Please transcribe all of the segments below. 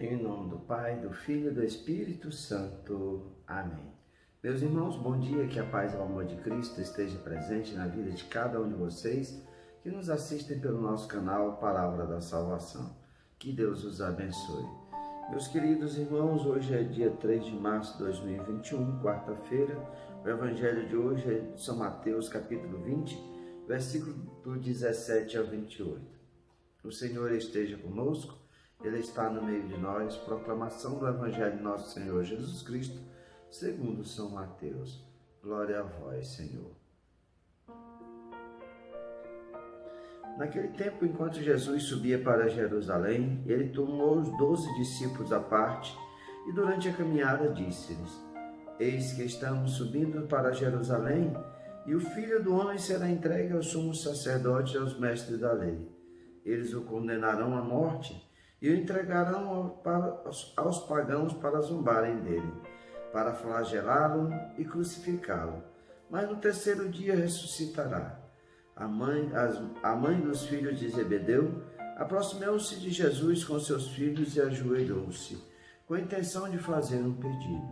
Em nome do Pai, do Filho e do Espírito Santo. Amém. Meus irmãos, bom dia, que a paz e o amor de Cristo esteja presente na vida de cada um de vocês que nos assistem pelo nosso canal Palavra da Salvação. Que Deus os abençoe. Meus queridos irmãos, hoje é dia 3 de março de 2021, quarta-feira. O Evangelho de hoje é de São Mateus, capítulo 20, versículo do 17 ao 28. O Senhor esteja conosco. Ele está no meio de nós. Proclamação do Evangelho de nosso Senhor Jesus Cristo, segundo São Mateus. Glória a vós, Senhor. Naquele tempo, enquanto Jesus subia para Jerusalém, ele tomou os 12 discípulos à parte e durante a caminhada disse-lhes: Eis que estamos subindo para Jerusalém, e o Filho do Homem será entregue aos sumos sacerdotes e aos mestres da lei. Eles o condenarão à morte e o entregarão aos pagãos para zombarem dele, para flagelá-lo e crucificá-lo. Mas no terceiro dia ressuscitará. A mãe dos filhos de Zebedeu aproximou-se de Jesus com seus filhos e ajoelhou-se, com a intenção de fazer um pedido.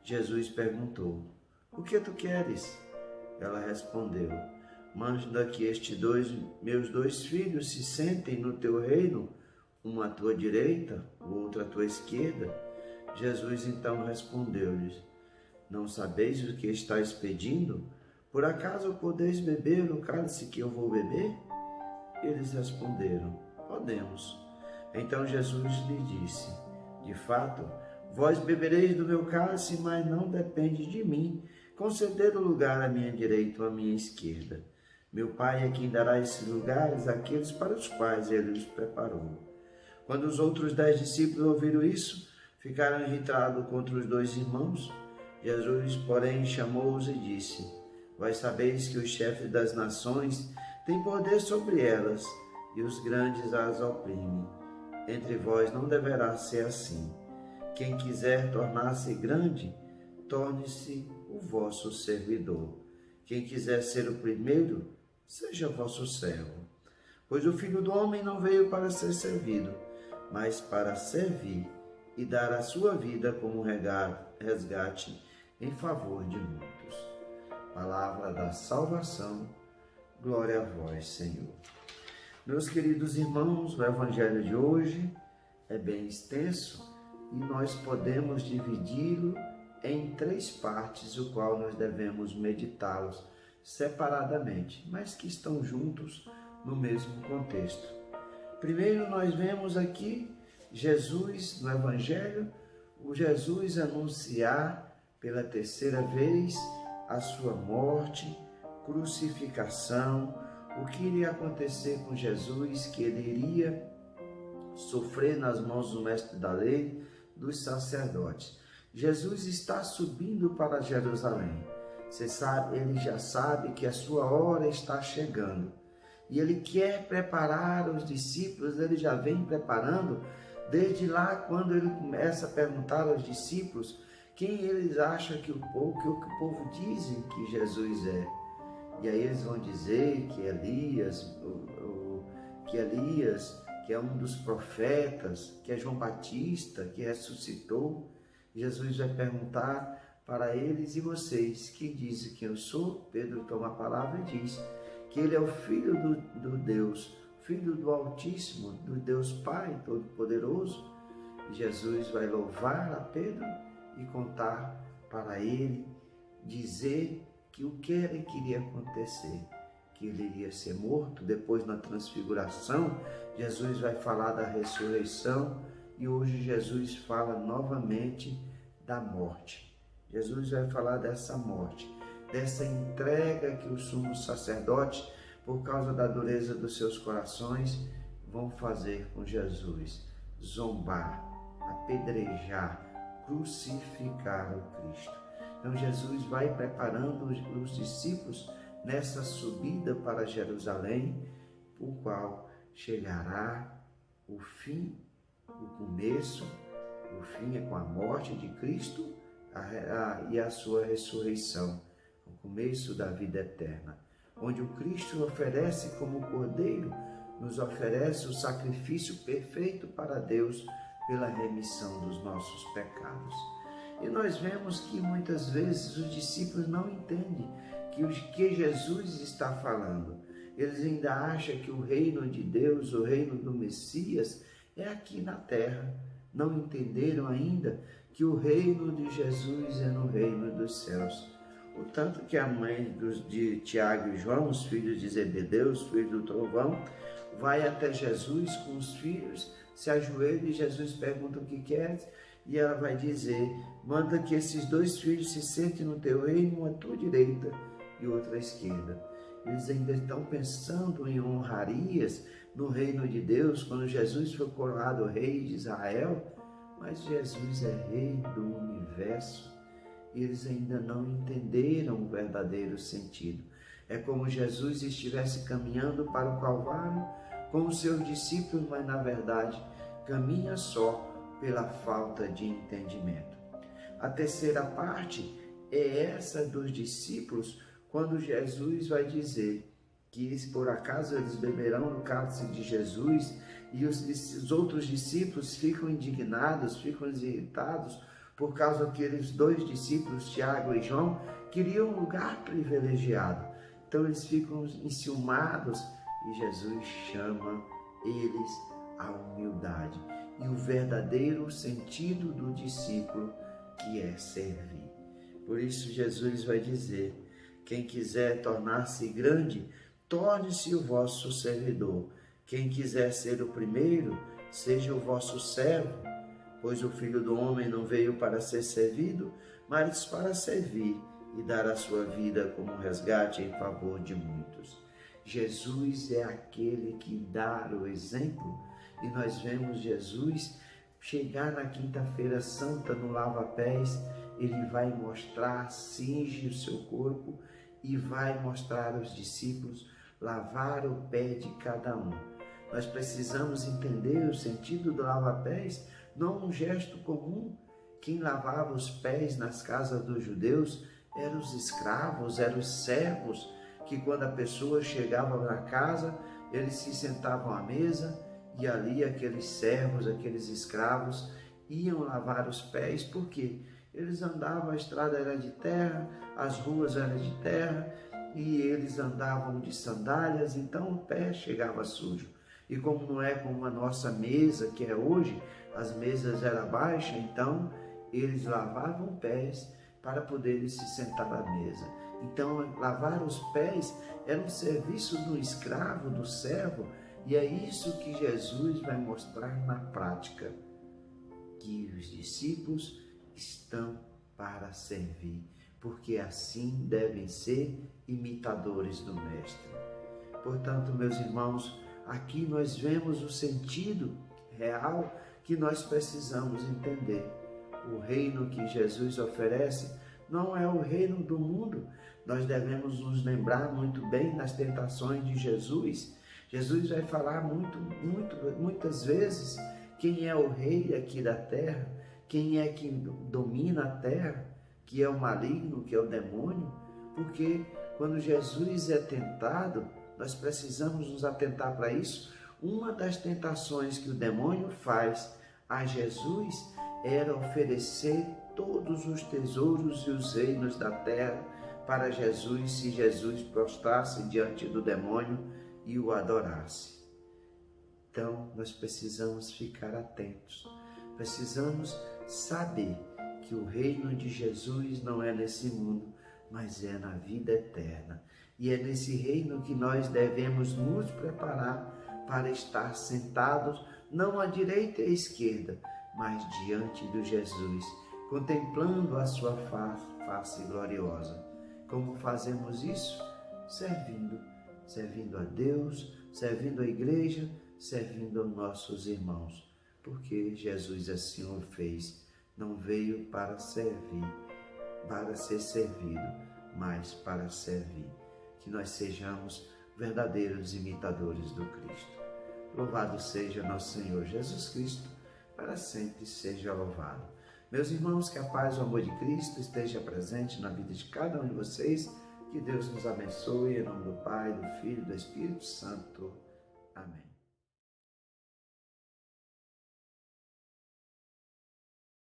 Jesus perguntou: O que tu queres? Ela respondeu: Manda que meus dois filhos se sentem no teu reino, um à tua direita, o outro à tua esquerda. Jesus então respondeu-lhes: Não sabeis o que estáis pedindo? Por acaso podeis beber o cálice que eu vou beber? Eles responderam: Podemos. Então Jesus lhe disse: De fato, vós bebereis do meu cálice, mas não depende de mim conceder o lugar à minha direita ou à minha esquerda. Meu Pai é quem dará esses lugares àqueles para os quais ele os preparou. Quando os outros 10 discípulos ouviram isso, ficaram irritados contra os 2 irmãos. Jesus, porém, chamou-os e disse: Vós sabeis que os chefes das nações têm poder sobre elas, e os grandes as oprimem. Entre vós não deverá ser assim. Quem quiser tornar-se grande, torne-se o vosso servidor. Quem quiser ser o primeiro, seja vosso servo. Pois o Filho do Homem não veio para ser servido, mas para servir e dar a sua vida como resgate em favor de muitos. Palavra da salvação, glória a vós, Senhor. Meus queridos irmãos, o Evangelho de hoje é bem extenso e nós podemos dividi-lo em 3 partes, o qual nós devemos meditá-los separadamente, mas que estão juntos no mesmo contexto. Primeiro nós vemos aqui Jesus no Evangelho, o Jesus anunciar pela terceira vez a sua morte, crucificação, o que iria acontecer com Jesus, que ele iria sofrer nas mãos do mestre da lei, dos sacerdotes. Jesus está subindo para Jerusalém. Você sabe, ele já sabe que a sua hora está chegando. E ele quer preparar os discípulos, ele já vem preparando desde lá quando ele começa a perguntar aos discípulos quem eles acham que o povo dizem que Jesus é. E aí eles vão dizer que Elias, que é um dos profetas, que é João Batista, que ressuscitou. Jesus vai perguntar para eles: e vocês, que dizem que eu sou? Pedro toma a palavra e diz que ele é o Filho do Deus, Filho do Altíssimo, do Deus Pai Todo-Poderoso. Jesus vai louvar a Pedro e contar para ele, dizer que o que ele queria acontecer, que ele iria ser morto. Depois, na transfiguração, Jesus vai falar da ressurreição e hoje Jesus fala novamente da morte. Jesus vai falar dessa morte, dessa entrega que os sumos sacerdotes, por causa da dureza dos seus corações, vão fazer com Jesus: zombar, apedrejar, crucificar o Cristo. Então Jesus vai preparando os discípulos nessa subida para Jerusalém, o qual chegará o fim, o começo. O fim é com a morte de Cristo e a sua ressurreição, o começo da vida eterna, onde o Cristo oferece como Cordeiro, nos oferece o sacrifício perfeito para Deus pela remissão dos nossos pecados. E nós vemos que muitas vezes os discípulos não entendem que Jesus está falando. Eles ainda acham que o reino de Deus, o reino do Messias, é aqui na terra. Não entenderam ainda que o reino de Jesus é no reino dos céus. O tanto que a mãe de Tiago e João, os filhos de Zebedeu, os filhos do trovão, vai até Jesus com os filhos, se ajoelha e Jesus pergunta o que quer, e ela vai dizer: manda que esses 2 filhos se sentem no teu reino, um à tua direita e outro à esquerda. Eles ainda estão pensando em honrarias no reino de Deus, quando Jesus foi coroado rei de Israel, mas Jesus é rei do universo. Eles ainda não entenderam o verdadeiro sentido. É como Jesus estivesse caminhando para o Calvário com os seus discípulos, mas na verdade caminha só pela falta de entendimento. A terceira parte é essa dos discípulos, quando Jesus vai dizer que se por acaso eles beberão no cálice de Jesus, e os outros discípulos ficam indignados, ficam irritados, por causa daqueles 2 discípulos, Tiago e João, queriam um lugar privilegiado. Então eles ficam enciumados e Jesus chama eles à humildade e o verdadeiro sentido do discípulo, que é servir. Por isso Jesus vai dizer: quem quiser tornar-se grande, torne-se o vosso servidor. Quem quiser ser o primeiro, seja o vosso servo. Pois o Filho do Homem não veio para ser servido, mas para servir e dar a sua vida como resgate em favor de muitos. Jesus é aquele que dá o exemplo, e nós vemos Jesus chegar na quinta-feira santa no lava-pés. Ele vai mostrar, cinge o seu corpo e vai mostrar aos discípulos lavar o pé de cada um. Nós precisamos entender o sentido do lava-pés, não um gesto comum. Quem lavava os pés nas casas dos judeus eram os escravos, eram os servos, que quando a pessoa chegava na casa, eles se sentavam à mesa e ali aqueles servos, aqueles escravos iam lavar os pés, porque eles andavam, a estrada era de terra, as ruas eram de terra e eles andavam de sandálias, então o pé chegava sujo. E como não é como a nossa mesa, que é hoje, as mesas eram baixas, então eles lavavam pés para poderem se sentar à mesa. Então, lavar os pés era um serviço do escravo, do servo, e é isso que Jesus vai mostrar na prática, que os discípulos estão para servir, porque assim devem ser imitadores do Mestre. Portanto, meus irmãos, aqui nós vemos o sentido real que nós precisamos entender. O reino que Jesus oferece não é o reino do mundo. Nós devemos nos lembrar muito bem nas tentações de Jesus. Jesus vai falar muitas vezes quem é o rei aqui da terra, quem é que domina a terra, que é o maligno, que é o demônio, porque quando Jesus é tentado, nós precisamos nos atentar para isso. Uma das tentações que o demônio faz a Jesus era oferecer todos os tesouros e os reinos da terra para Jesus, se Jesus prostrasse diante do demônio e o adorasse. Então, nós precisamos ficar atentos, precisamos saber que o reino de Jesus não é nesse mundo, mas é na vida eterna. E é nesse reino que nós devemos nos preparar para estar sentados, não à direita e à esquerda, mas diante de Jesus, contemplando a sua face gloriosa. Como fazemos isso? Servindo a Deus, servindo a igreja, servindo aos nossos irmãos, porque Jesus assim o fez. Não veio para servir, para ser servido, mas para servir. Que nós sejamos verdadeiros imitadores do Cristo. Louvado seja nosso Senhor Jesus Cristo, para sempre seja louvado. Meus irmãos, que a paz e o amor de Cristo esteja presente na vida de cada um de vocês. Que Deus nos abençoe, em nome do Pai, do Filho e do Espírito Santo.